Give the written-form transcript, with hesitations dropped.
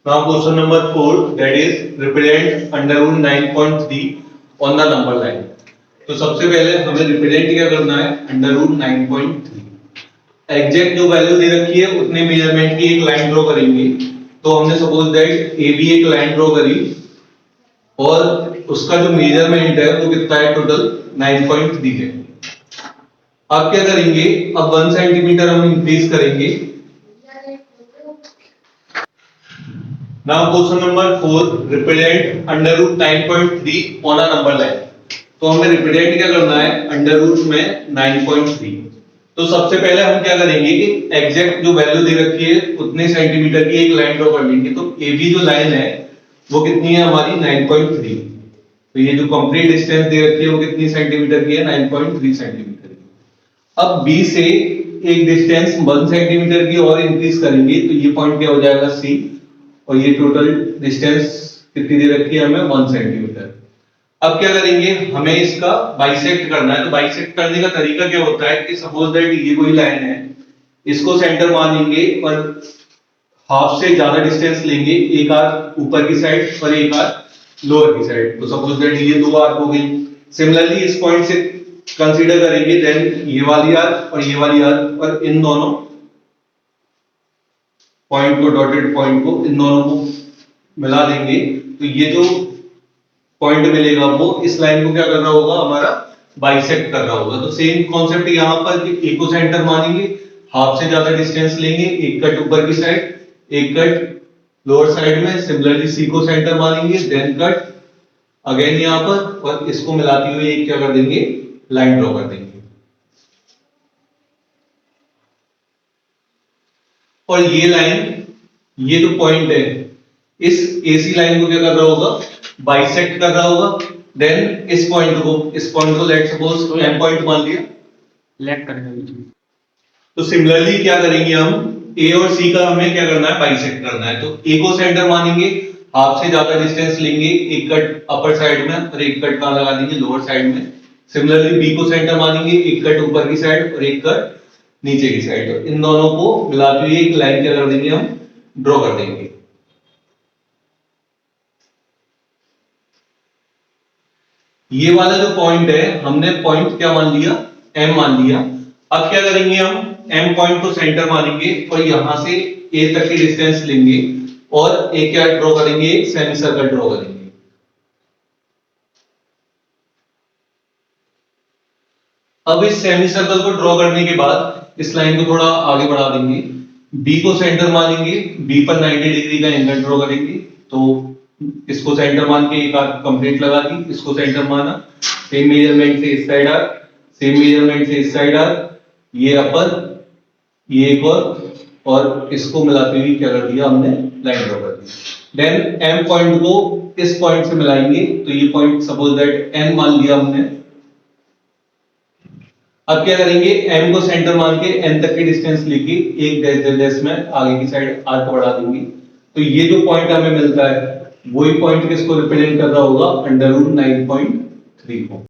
Now question number 4, that is represent under root 9.3 on the number line. तो सबसे पहले हमें रिप्रेजेंट क्या करना है अंडर रूट 9.3। एग्जैक्ट जो वैल्यू दे रखी है उतने मेजरमेंट की एक लाइन ड्रॉ करेंगे। तो हमने सपोज दैट ए बी एक लाइन ड्रॉ करी और उसका जो मेजरमेंट है वो कितना है, टोटल 9.3 है। अब क्या करेंगे, अब 1 सेंटीमीटर हम इंक्रीज करेंगे। Now question number 4, represent under root 9.3 on a number line। तो हमें रिप्रेजेंट क्या करना है अंडर रूट में 9.3। तो सबसे पहले हम क्या करेंगे कि एग्जैक्ट जो वैल्यू दे रखी है उतने सेंटीमीटर की एक लाइन ड्रॉ कर लेंगे। तो ए बी जो लाइन है वो कितनी है हमारी 9.3। तो ये जो कंप्लीट डिस्टेंस दे रखी है वो कितनी सेंटीमीटर की है, 9.3 सेंटीमीटर की। अब बी से एक डिस्टेंस 1 सेंटीमीटर की और इंक्रीज करेंगे तो ये पॉइंट क्या हो जाएगा सी, और ये टोटल डिस्टेंस कितनी दे रखी है हमें 1 सेंटीमीटर। अब क्या करेंगे, हमें इसका बाइसेक्ट करना है। तो बाइसेक्ट करने का तरीका क्या होता है कि सपोज दैट ये कोई लाइन है, इसको सेंटर मानेंगे और हाफ से ज्यादा डिस्टेंस लेंगे, एक आर्क ऊपर की साइड और एक आर्क लोअर की साइड। तो सपोज दैट ये दो आर्क हो गई। सिमिलरली इस पॉइंट से कंसीडर करेंगे देन ये वाली आर्क और ये वाली आर्क, और इन दोनों पॉइंट को, डॉटेड पॉइंट को, इन दोनों को मिला देंगे। तो ये जो पॉइंट मिलेगा वो इस लाइन को क्या कर रहा होगा, हमारा बाइसेक्ट कर रहा होगा। तो सेम कॉन्सेप्ट यहाँ पर कि ए को सेंटर मानेंगे, हाफ से ज्यादा डिस्टेंस लेंगे, एक कट ऊपर की साइड, एक कट लोअर साइड में। सिमिलरली सी को सेंटर मानेंगे, देन कट अगेन यहाँ पर, और इसको मिलाते हुए एक क्या कर देंगे, लाइन ड्रॉ कर देंगे। और ये लाइन, ये जो पॉइंट है, इस एसी लाइन को क्या कर रहा होगा, बाइसेक्ट कर रहा होगा। देन इस पॉइंट को लेट सपोज एम पॉइंट मान लिया, लेट करेंगे बीच में। तो सिमिलरली क्या करेंगे हम, ए और सी का हमें क्या करना है, बाइसेक्ट करना है। तो ए को सेंटर मानेंगे, हाफ से ज्यादा डिस्टेंस लेंगे, एक कट अपर साइड में और एक कट कहां लगा देंगे, लोअर साइड में। सिमिलरली बी को सेंटर मानेंगे, एक कट ऊपर की साइड और एक कट नीचे की साइड। तो इन दोनों को मिलाते हुए एक लाइन क्या कर देंगे, हम ड्रॉ कर देंगे। ये वाला जो पॉइंट है, हमने पॉइंट क्या मान लिया, एम मान लिया। अब क्या करेंगे, हम एम पॉइंट को सेंटर मानेंगे और यहां से ए तक की डिस्टेंस लेंगे और एक क्या ड्रॉ करेंगे, एक सेमी सर्कल ड्रॉ करेंगे। अब इस सेमी सर्कल को ड्रॉ करने के बाद इस लाइन को थोड़ा आगे बढ़ा देंगे, बी को सेंटर मानेंगे, बी पर 90 डिग्री का एंगल ड्रॉ करेंगे। तो इसको सेंटर मान के एक आर्क कंप्लीट लगा दी, इसको सेंटर माना, सेम मेजरमेंट से इस साइड आर्क, सेम मेजरमेंट से इस साइड आर्क, ये अपर, ये एक और इसको मिलाते हुए क्या कर दिया हमने, लाइन ड्रॉ कर दी। देन एम पॉइंट को इस पॉइंट से मिलाएंगे। तो ये पॉइंट सपोज दैट एन मान लिया हमने। अब क्या करेंगे, एम को सेंटर मान के एन तक की डिस्टेंस लेके एक डैश में आगे की साइड आर्क बढ़ा देंगे। तो ये जो पॉइंट हमें मिलता है वही पॉइंट किसको रिप्रेजेंट कर रहा होगा, अंडर रूट 9.3 को।